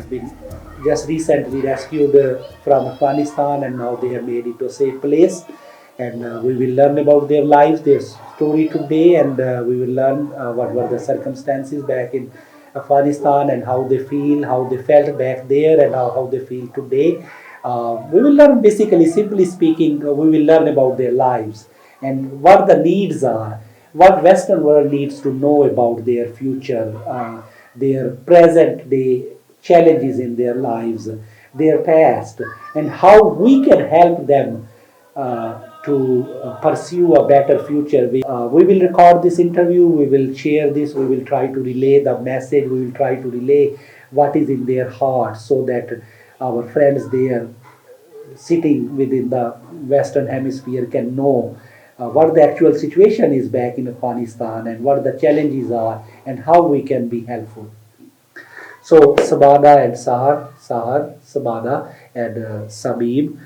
been just recently rescued from Afghanistan, and now they have made it to a safe place. And we will learn about their lives, their story today, and we will learn what were the circumstances back in Afghanistan and how they feel, how they felt back there, and how they feel today. We will learn basically, simply speaking, we will learn about their lives and what the needs are, what Western world needs to know about their future, their present day challenges in their lives, their past, and how we can help them to pursue a better future. We will record this interview, we will share this, we will try to relay the message, we will try to relay what is in their hearts so that our friends there sitting within the Western Hemisphere can know what the actual situation is back in Afghanistan and what the challenges are and how we can be helpful. So Sabada and Sabada and Sabib,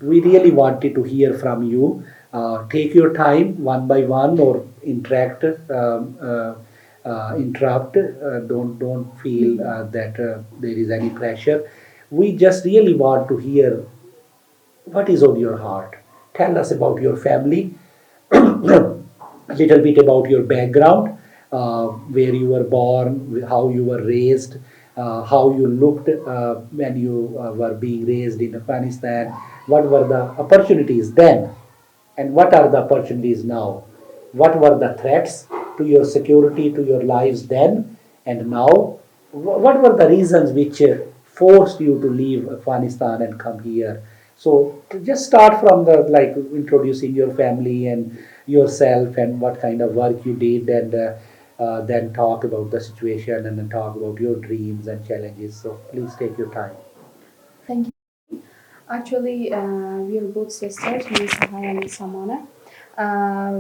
we really wanted to hear from you. Take your time one by one or interrupt. Don't feel that there is any pressure. We just really want to hear what is on your heart. Tell us about your family, a little bit about your background, where you were born, how you were raised, how you looked when you were being raised in Afghanistan, what were the opportunities then, and what are the opportunities now? What were the threats to your security, to your lives then and now? What were the reasons which forced you to leave Afghanistan and come here? So to just start from the like introducing your family and yourself and what kind of work you did, and then talk about the situation and then talk about your dreams and challenges. So please take your time. Thank you. Actually, we are both sisters, me, Sahara and Samana.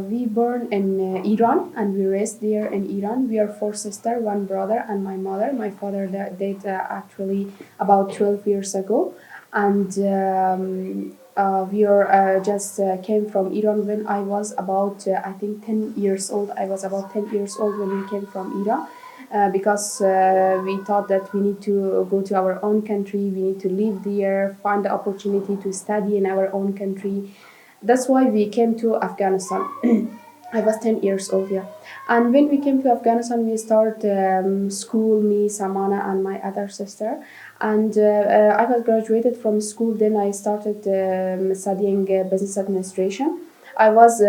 We born in Iran and we raised there in Iran. We are four sisters, one brother and my mother. My father died actually about 12 years ago. And we are just came from Iran when I was about, I think, 10 years old. I was about 10 years old when we came from Iran. Because we thought that we need to go to our own country, we need to live there, find the opportunity to study in our own country. That's why we came to Afghanistan. I was 10 years old, yeah. And when we came to Afghanistan, we started school, me, Samana, and my other sister. And I was graduated from school, then I started studying business administration. I was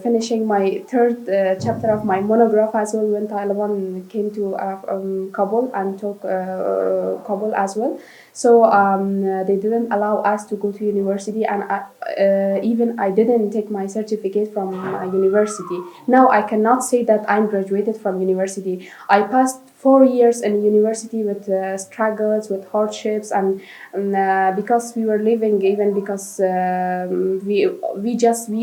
finishing my third chapter of my monograph as well when Taliban came to Kabul and took Kabul as well. So they didn't allow us to go to university, and even I didn't take my certificate from university. Now I cannot say that I'm graduated from university. I passed 4 years in university with struggles, with hardships, and because we were living, even because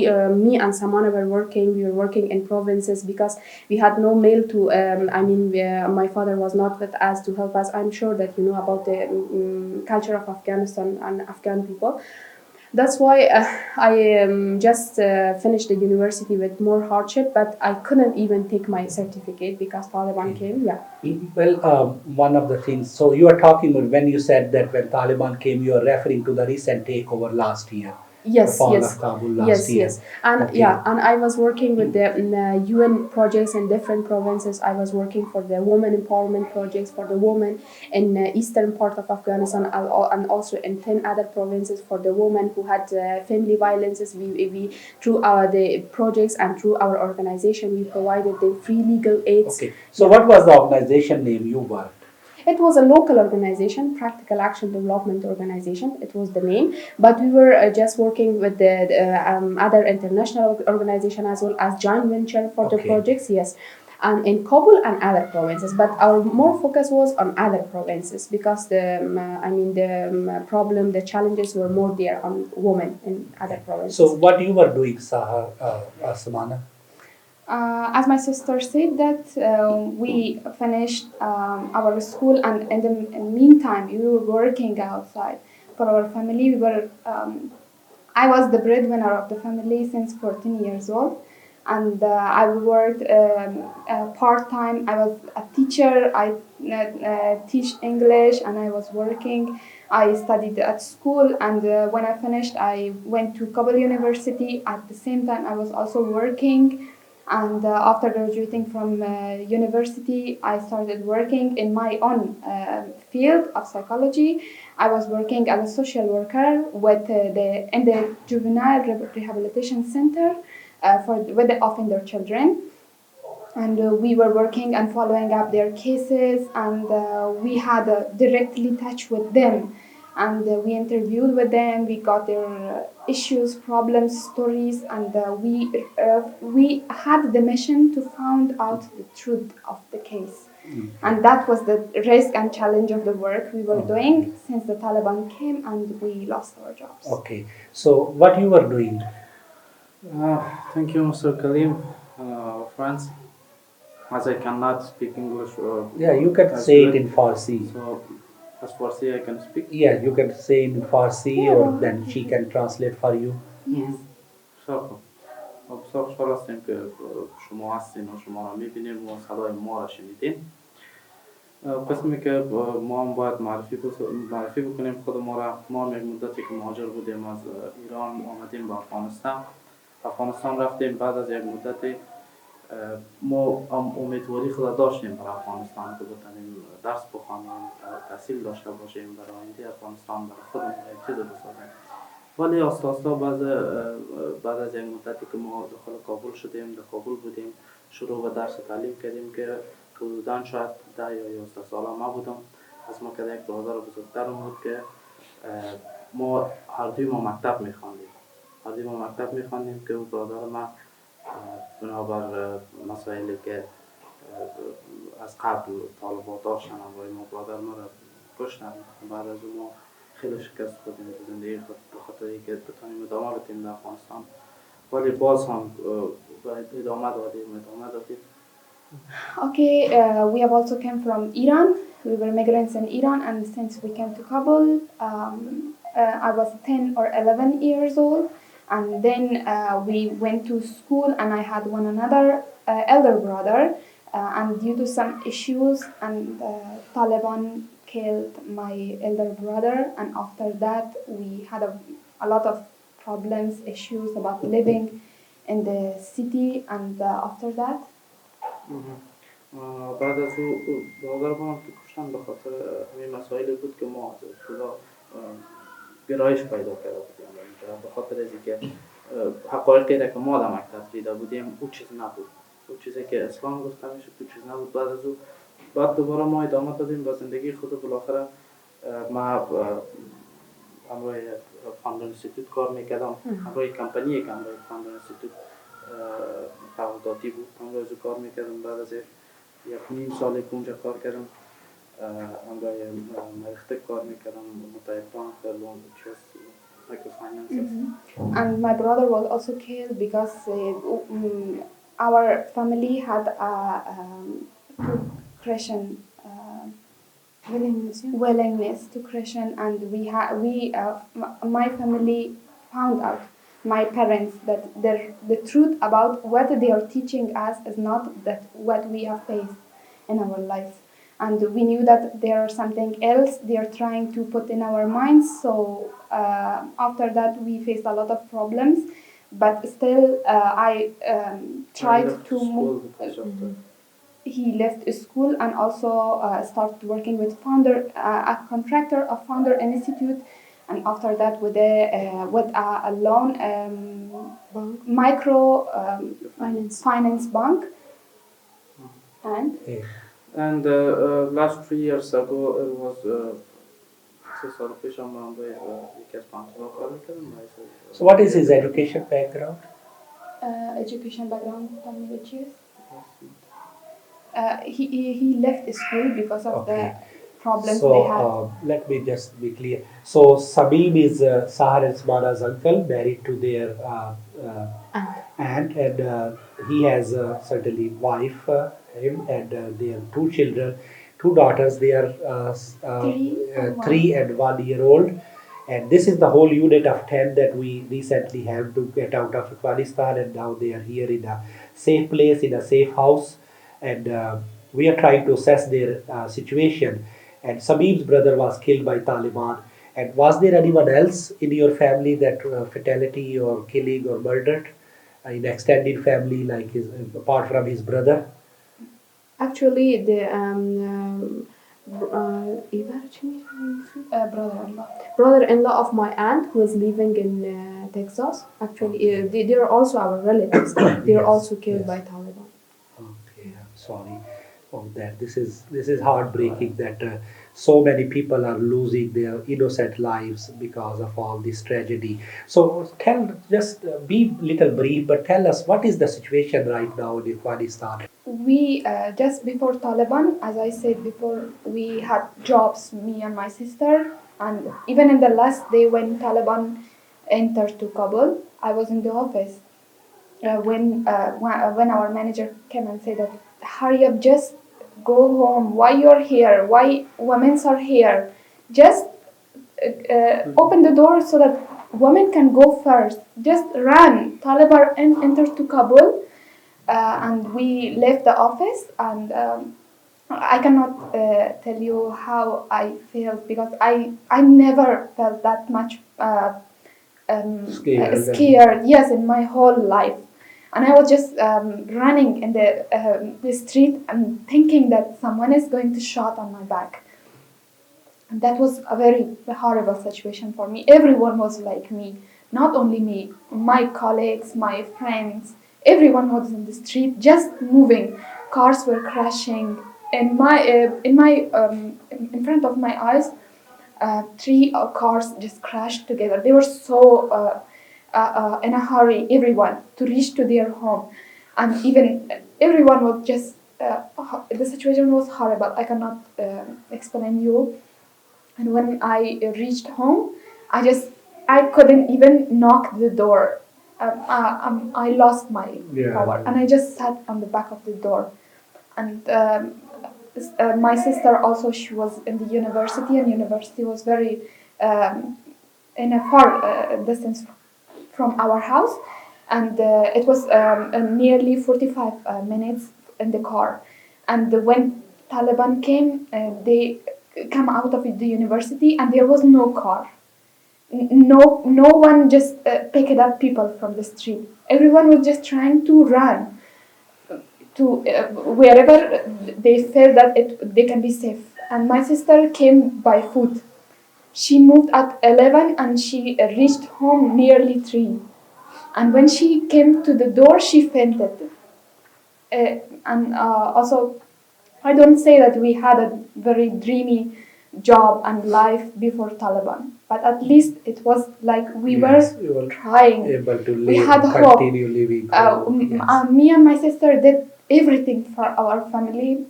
me and Samana were working. We were working in provinces because we had no mail to. My father was not with us to help us. I'm sure that you know about the culture of Afghanistan and Afghan people. That's why I just finished the university with more hardship, but I couldn't even take my certificate because Taliban came. Yeah. Well, one of the things, so you are talking about when you said that when Taliban came, you are referring to the recent takeover last year, the Yes, fall yes, of Kabul last yes, year. yes, and Okay. yeah, and I was working with the UN projects in different provinces. I was working for the women empowerment projects for the women in eastern part of Afghanistan, and also in 10 other provinces for the women who had family violences. We through our the projects and through our organization, we provided them free legal aids. Okay. So what was the organization name you worked? It was a local organization, Practical Action Development Organization. It was the name, but we were just working with the other international organization as well as joint venture for the Okay. projects. Yes, and in Kabul and other provinces. But our more focus was on other provinces because the challenges were more there on women in other provinces. So what you were doing, Samana? As my sister said that we finished our school, and in the meantime we were working outside for our family. I was the breadwinner of the family since 14 years old. and I worked part time. I was a teacher. I teach English, and I was working. I studied at school, and when I finished, I went to Kabul University. At the same time, I was also working. And after graduating from university, I started working in my own field of psychology. I was working as a social worker in the juvenile rehabilitation center with the offender children, and we were working and following up their cases, and we had a directly touch with them, and we interviewed with them. We got their issues, problems, stories, and we had the mission to find out the truth of the case. And that was the risk and challenge of the work we were doing since the Taliban came and we lost our jobs. Okay. So what you were doing? Thank you, Mr. Kalim. Friends, as I cannot speak English. Yeah, you can as say good, it in Farsi. So, as Farsi, I can speak. Yeah, you can say in Farsi, Yeah, or no, then she can translate for you. Yes. خب بسیار خوشحال هستیم که شما هستین و شما را میبینیم و صدای ما را شنیدین. قسمی که ما هم باید معرفی بکنیم خود ما را. ما یک مدتی که مهاجر بودیم از ایران آمدیم به افغانستان رفتیم. بعد از یک مدتی ما هم امیدواری خود داشتیم برای افغانستان که بتونیم درس بخوانیم، تحصیل داشته باشیم، برای آینده افغانستان برای خودمون یک چیز بسازیم. ولی آستا بعد از یک مدتی که ما داخل کابل شدیم، در کابل بودیم، شروع به درس تعلیم کردیم که حدوداً شاید 10 یا 11 ساله ما بودم. از ما که یک برادر بزرگتر بود که ما هر دوی ما مکتب میخواندیم که او برادر ما بنابر مسائلی که از قبل طالبان داشتن و ما برادر ما را کشتن. بعد از اون ما خیلی شکست خودیم به زندگی خود به خاطر اینکه بتونیم ادامه بدیم در افغانستان. ولی باز هم ادامه دادیم. Okay, we have also came from Iran. We were migrants in Iran, and since we came to Kabul, I was 10 or 11 years old, and then we went to school, and I had one another elder brother, and due to some issues, and Taliban killed my elder brother, and after that we had a lot of problems, issues about living in the city, and after that. بعد از او برادر ما که کشتن به خاطر همین مسائلی بود که ما از ابتدا گرایش پیدا کرده بودیم به خاطر از اینکه حقایقی را که ما در مکتب دیده بودیم او چیز نبود. او چیزی که اسلام گفته میشه او چیز نبود. بعد دوباره ما ادامه دادیم به زندگی خود. بالاخره ما همراه فاندر انستیتوت کار میکردم، همراه کمپانی که همراه فاندر انستیتوت قراردادی بود، همراه از کار میکردم. بعد از یک نیم سالی که اونجا کار کردم همراه مریخته کار میکردم، متعیقان کردم microfinances. And my brother was also killed because our family had a Christian willingness to Christian, and my family found out, my parents, that the truth about what they are teaching us is not that what we have faced in our life. And we knew that there's something else they are trying to put in our minds. So after that, we faced a lot of problems, but still I tried to move. He left school and also started working with a contractor of Founder Institute, and after that with a loan micro finance bank. And last 3 years ago it was So what is his education background? Education background, tell me which years? He left school because of the problems they had. So let me just be clear. So Sabim is Sahar and Smana's uncle, married to their aunt, and he has certainly wife, him, and their 2 children, 2 daughters. They are 3 and 1 year old, And this is the whole unit of 10 that we recently helped to get out of Afghanistan, and now they are here in a safe place, in a safe house. And we are trying to assess their situation. And Sabib's brother was killed by Taliban. And was there anyone else in your family that fatality or killing or murdered in extended family, like his, apart from his brother? Actually, the Brother-in-law. brother-in-law of my aunt who is living in Texas. Actually, they are also our relatives. They are Yes, also killed yes. by Taliban. Okay, I'm sorry of that. This is heartbreaking that so many people are losing their innocent lives because of all this tragedy. So just be little brief, but tell us what is the situation right now in Afghanistan? We just before Taliban, as I said before, we had jobs, me and my sister, and even in the last day when Taliban entered to Kabul, I was in the office. When our manager came and said that, hurry up, just go home. Why you're here? Why women are here? Just open the door so that women can go first. Just run. Taliban entered to Kabul, and we left the office. And I cannot tell you how I felt, because I never felt that much scared. Yes, in my whole life. And I was just running in the street and thinking that someone is going to shot on my back. And that was a very horrible situation for me. Everyone was like me, not only me, my colleagues, my friends, everyone was in the street just moving. Cars were crashing. In front of my eyes, three cars just crashed together. They were so in a hurry, everyone, to reach to their home. And even everyone was just, the situation was horrible. I cannot explain you. And when I reached home, I couldn't even knock the door. I lost my power, and I just sat on the back of the door. And my sister also, she was in the university, and university was very in a far distance from our house, and it was nearly 45 minutes in the car. And when Taliban came, they come out of the university, and there was no car. No one just picked up people from the street. Everyone was just trying to run to wherever they felt that they can be safe. And my sister came by foot. She moved at 11 and she reached home nearly 3. And when she came to the door, she fainted. And also, I don't say that we had a very dreamy job and life before Taliban, but at least it was like we were trying. Able to live, We had hope. continue living. Yes. Me and my sister did everything for our family.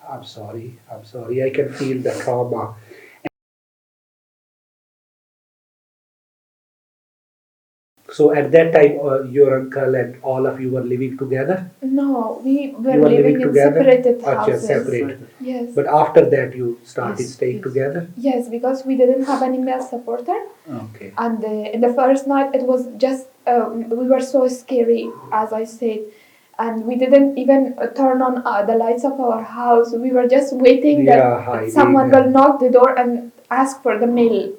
I'm sorry. I'm sorry. I can feel the trauma. So at that time, your uncle and all of you were living together? No, we were You were living in together? separated Acha, houses. separate. Yes. But after that, you started Yes, staying yes. together? Yes, because we didn't have any male supporter. Okay. And in the first night, it was just, we were so scary, as I said. And we didn't even turn on the lights of our house. We were just waiting that hiding, someone will knock the door and ask for the male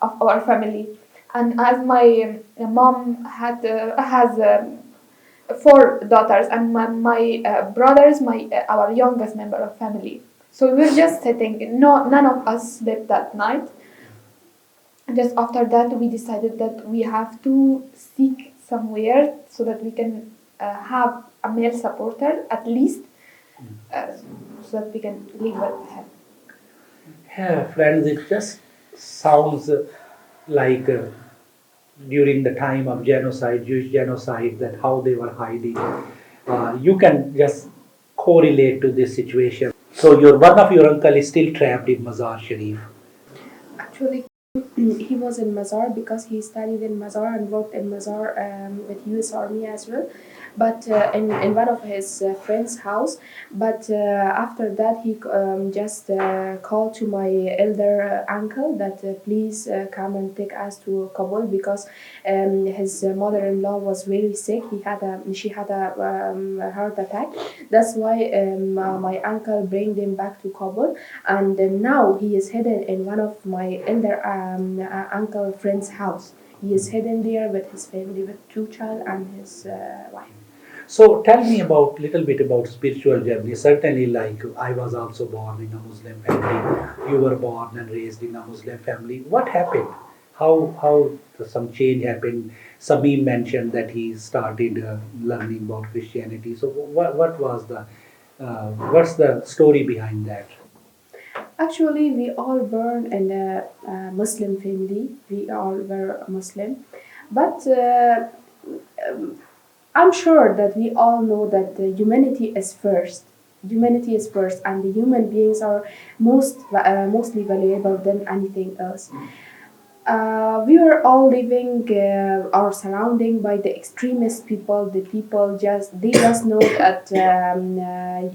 of our family. And as my mom has 4 daughters, and my brothers, our youngest member of family. So we were just sitting. No, none of us slept that night. And just after that, we decided that we have to seek somewhere so that we can have a male supporter at least, uh, so that we can live with him. Yeah, friends, it just sounds like during the time of genocide, Jewish genocide, that how they were hiding. You can just correlate to this situation. So one of your uncle is still trapped in Mazar Sharif. Actually, He was in Mazar because he studied in Mazar and worked in Mazar with U.S. Army as well, but in one of his friend's house. But after that, he just called to my elder uncle that please come and take us to Kabul because his mother-in-law was very sick. She had a heart attack. That's why my uncle bring them back to Kabul, and now he is hidden in one of my elder uncle friend's house. He is hidden there with his family, with two child and his wife. So tell me about little bit about spiritual journey. Certainly, like I was also born in a Muslim family. You were born and raised in a Muslim family. What happened? How some change happened? Samim mentioned that he started learning about Christianity. So what was the what's the story behind that? Actually, we all born in a Muslim family. We all were Muslim, but I'm sure that we all know that the humanity is first. Humanity is first, and the human beings are mostly valuable than anything else. We were all living our surrounding by the extremist people. The people just know that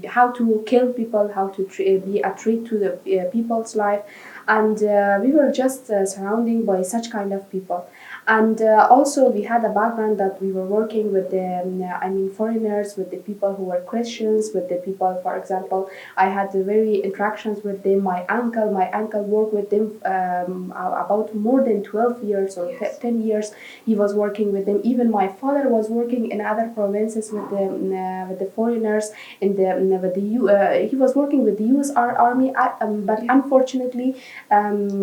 how to kill people, how to be a threat to the people's life, and we were just surrounding by such kind of people. And also we had a background that we were working with the foreigners, with the people who were Christians, with the people, for example, I had very interactions with them. My uncle worked with them about more than 12 years or 10 years. He was working with them. Even my father was working in other provinces with the foreigners in the with the he was working with the U.S. Army, but unfortunately, in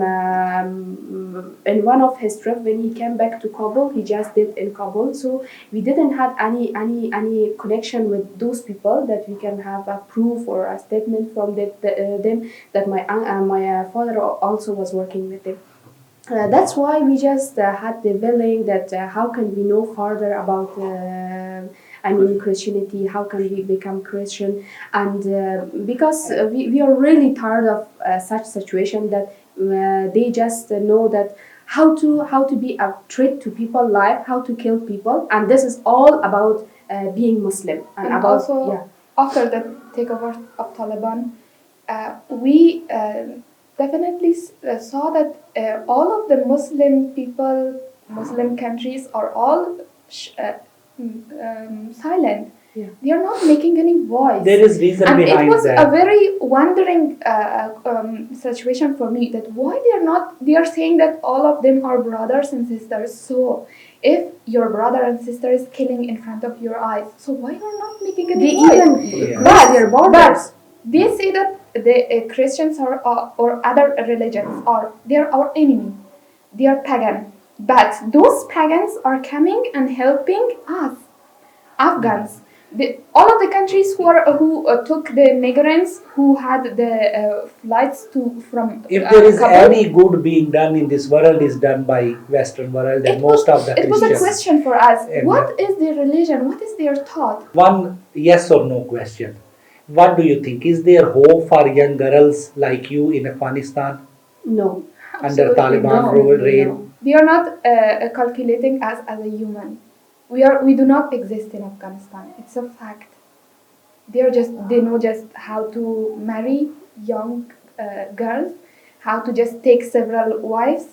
one of his trips when he came back to Kabul, he just did in Kabul. So we didn't have any connection with those people that we can have a proof or a statement from them that my father also was working with them. That's why we just had the feeling that how can we know further about Christianity, how can we become Christian, and because we are really tired of such situation that they just know that how to be a threat to people's life, how to kill people, and this is all about being Muslim And about also, yeah. after the takeover of Taliban, we definitely saw that all of the Muslim people, Muslim countries are all silent. Yeah. They are not making any voice. There is reason And it behind was that. a very wondering situation for me that why they are not. They are saying that all of them are brothers and sisters. So if your brother and sister is killing in front of your eyes, so why you are not making any They voice? even Yeah. cross their borders. But they say that the Christians or other religions are they are our enemy. They are pagan. But those pagans are coming and helping us, Afghans. All of the countries who took the migrants who had the flights to from If there is Kabul, any good being done in this world, is done by Western world and most of the it was a Christians. question for us. And, What is their religion? What is their thought? One yes or no question. What do you think? Is there hope for young girls like you in Afghanistan No. under Absolutely Taliban no. reign? No. They are not calculating us as a human. We do not exist in Afghanistan. It's a fact. They know just how to marry young girls, how to just take several wives.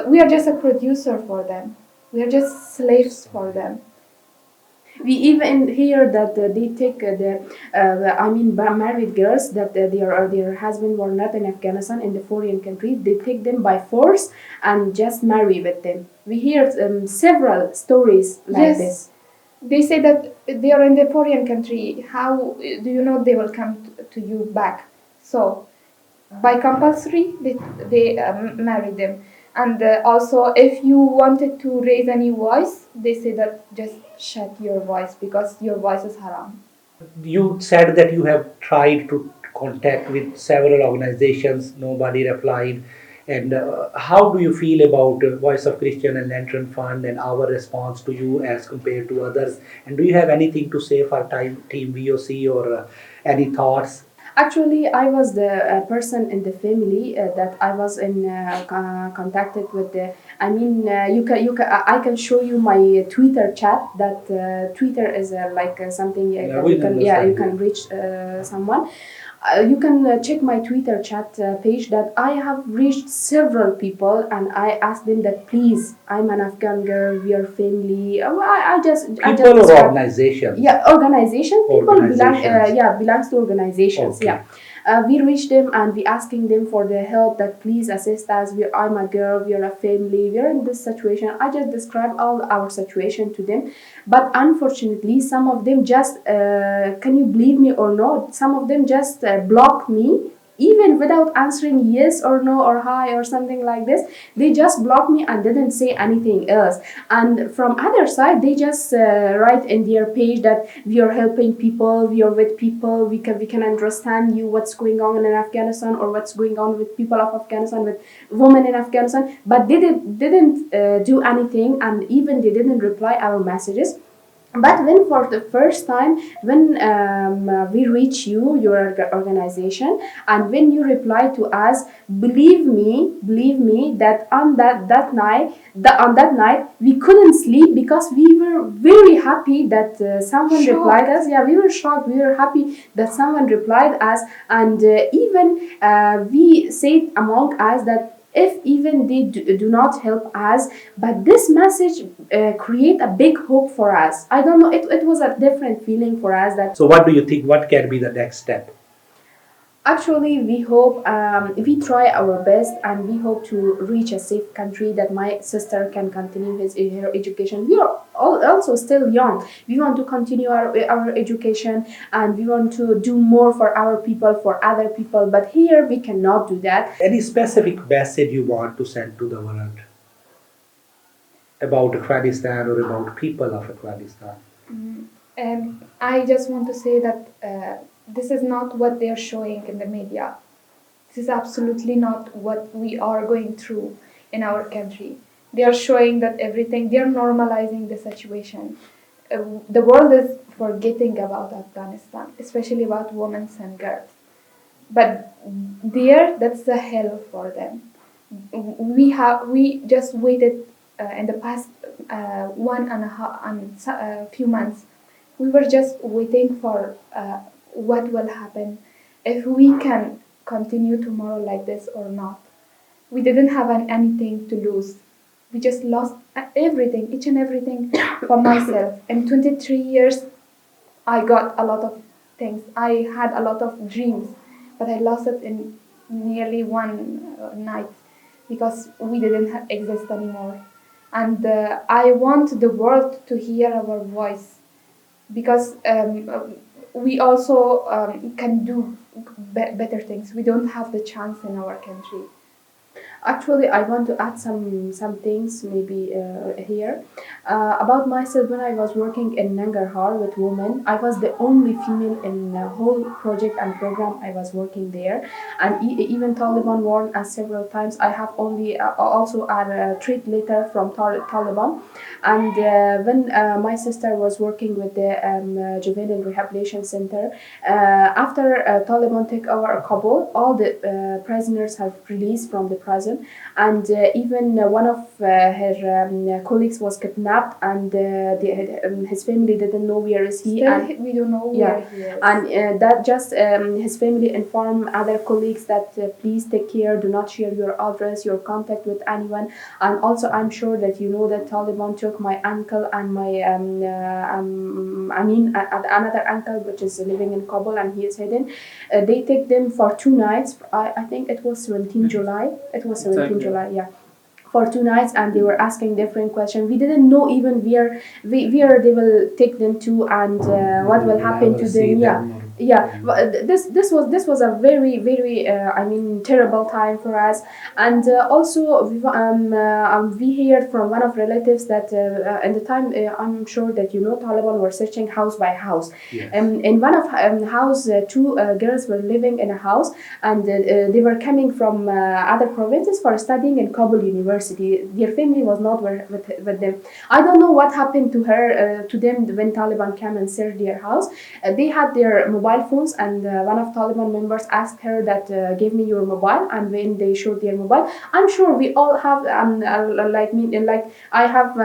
We are just a producer for them. We are just slaves for them. We even hear that they take married girls that their husband were not in Afghanistan in the foreign country. They take them by force and just marry with them. We hear several stories like Yes. this. They say that they are in the foreign country. How do you know they will come to you back? So, by compulsory, they marry them. And also, if you wanted to raise any voice, they say that just shut your voice because your voice is haram. You said that you have tried to contact with several organizations, nobody replied. And how do you feel about Voice of Christian and Lantern Fund and our response to you as compared to others? And do you have anything to say for Team VOC or any thoughts? Actually, I was the person in the family that I was in contacted with the. I mean, I can show you my Twitter chat. That Twitter is like something Yeah, that we you can, yeah, understand, you can yeah. reach someone. You can check my Twitter chat page that I have reached several people and I asked them that please, I'm an Afghan girl, we are family. I just People or describe, organizations? yeah, organization, people belong, Organizations. yeah, belongs to organizations, Okay. yeah. We reach them and we asking them for the help that please assist us. I'm a girl, we are a family, we are in this situation. I just describe all our situation to them, but unfortunately some of them just can you believe me or not, some of them just block me even without answering yes or no or hi or something like this. They just blocked me and didn't say anything else. And from other side they just write in their page that we are helping people, we are with people, we can understand you what's going on in Afghanistan or what's going on with people of Afghanistan, with women in Afghanistan, but they didn't do anything and even they didn't reply our messages. But when for the first time, when we reach you, your organization, and when you reply to us, believe me that on that night, on that night we couldn't sleep because we were very happy that someone replied us. Yeah, we were shocked. We were happy that someone replied us, and even we said among us that if even they do not help us, but this message create a big hope for us. I don't know, it was a different feeling for us that So, what do you think? What can be the next step? actually we hope, we try our best and we hope to reach a safe country that my sister can continue her education. We are also still young. We want to continue our education and we want to do more for our people, for other people, but here we cannot do that. Any specific message you want to send to the world about Afghanistan or about people of Afghanistan? I just want to say that this is not what they're showing in the media. This is absolutely not what we are going through in our country. They are showing that everything, they are normalizing the situation. The world is forgetting about Afghanistan, especially about women and girls. But there, that's the hell for them. We just waited in the past 1.5 and few months. We were just waiting for what will happen, if we can continue tomorrow like this or not. We didn't have anything to lose. We just lost everything, each and everything. For myself in 23 years I got a lot of things. I had a lot of dreams, but I lost it in nearly one night because we didn't exist anymore. And I want the world to hear our voice because we also can do better things. We don't have the chance in our country. Actually, I want to add some things maybe here about myself. When I was working in Nangarhar with women, I was the only female in the whole project and program. I was working there, and even Taliban warned us several times. I have only also a threat letter from Taliban, and when my sister was working with the juvenile rehabilitation center, after Taliban take over Kabul, all the prisoners have released from the prison, and even one of her colleagues was kidnapped, and his family didn't know where is he. Still, And we don't know yeah, where he is. and that just his family inform other colleagues that please take care, do not share your address, your contact with anyone. And also I'm sure that you know that Taliban took my uncle and my another uncle which is living in Kabul and he is hidden. They take them for 2 nights. I think it was 17 July. It was 17 Exactly. July, yeah, for 2 nights, and they were asking different questions. We didn't know even where they will take them to and what will happen to them. Yeah, this was a very terrible time for us. And also we heard from one of relatives that at the time, I'm sure that you know Taliban were searching house by house. Yes. In one of house, two girls were living in a house, and they were coming from other provinces for studying in Kabul University. Their family was not with them. I don't know what happened to them when Taliban came and searched their house. They had their mobile mobile phones, and one of Taliban members asked her that give me your mobile, and when they showed their mobile, I'm sure we all have like I have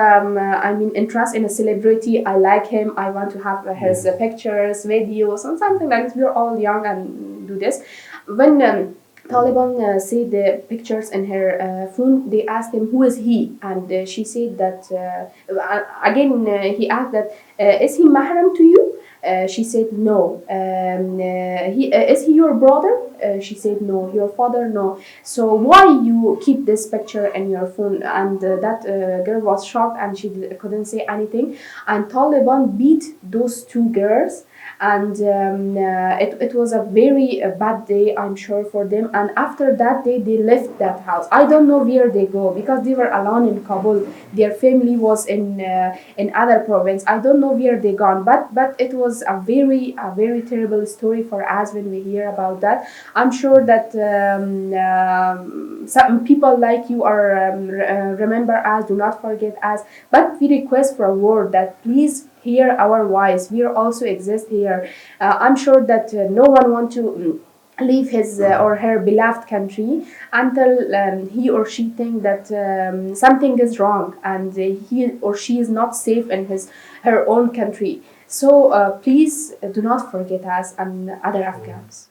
interest in a celebrity. I like him. I want to have his pictures, videos, and something like this. We're all young and do this. When Taliban see the pictures in her phone, they asked him who is he, and she said that again he asked that is he mahram to you? She said no. Is he your brother? She said no. Your father? No. So why you keep this picture in your phone? And that girl was shocked, and she couldn't say anything. And Taliban beat those two girls, and it was a very bad day, I'm sure, for them. And after that day they left that house. I don't know where they go, because they were alone in Kabul. Their family was in other province. I don't know where they gone, but it was a very terrible story for us when we hear about that. I'm sure that some people like you are remember us, do not forget us, but we request for a word that please hear our voice. We also exist here. I'm sure that no one want to leave his or her beloved country until he or she think that something is wrong, and he or she is not safe in her own country. So please do not forget us and other Afghans.